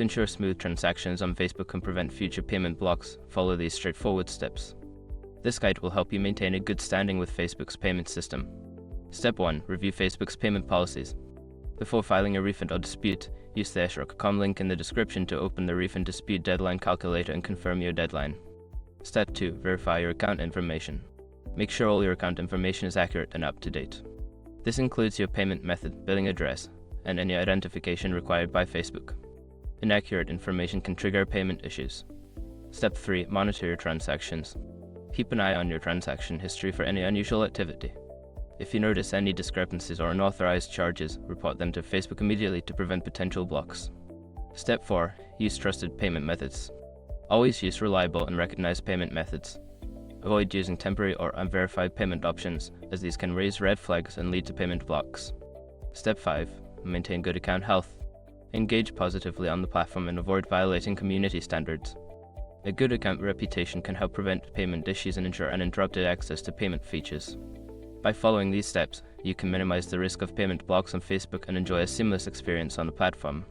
To ensure smooth transactions on Facebook and prevent future payment blocks, follow these straightforward steps. This guide will help you maintain a good standing with Facebook's payment system. Step 1. Review Facebook's payment policies. Before filing a refund or dispute, use the Escrow.com link in the description to open the refund dispute deadline calculator and confirm your deadline. Step 2. Verify your account information. Make sure all your account information is accurate and up to date. This includes your payment method, billing address, and any identification required by Facebook. Inaccurate information can trigger payment issues. Step 3. Monitor your transactions. Keep an eye on your transaction history for any unusual activity. If you notice any discrepancies or unauthorized charges, report them to Facebook immediately to prevent potential blocks. Step 4. Use trusted payment methods. Always use reliable and recognized payment methods. Avoid using temporary or unverified payment options, as these can raise red flags and lead to payment blocks. Step 5. Maintain good account health. Engage positively on the platform and avoid violating community standards. A good account reputation can help prevent payment issues and ensure uninterrupted access to payment features. By following these steps, you can minimize the risk of payment blocks on Facebook and enjoy a seamless experience on the platform.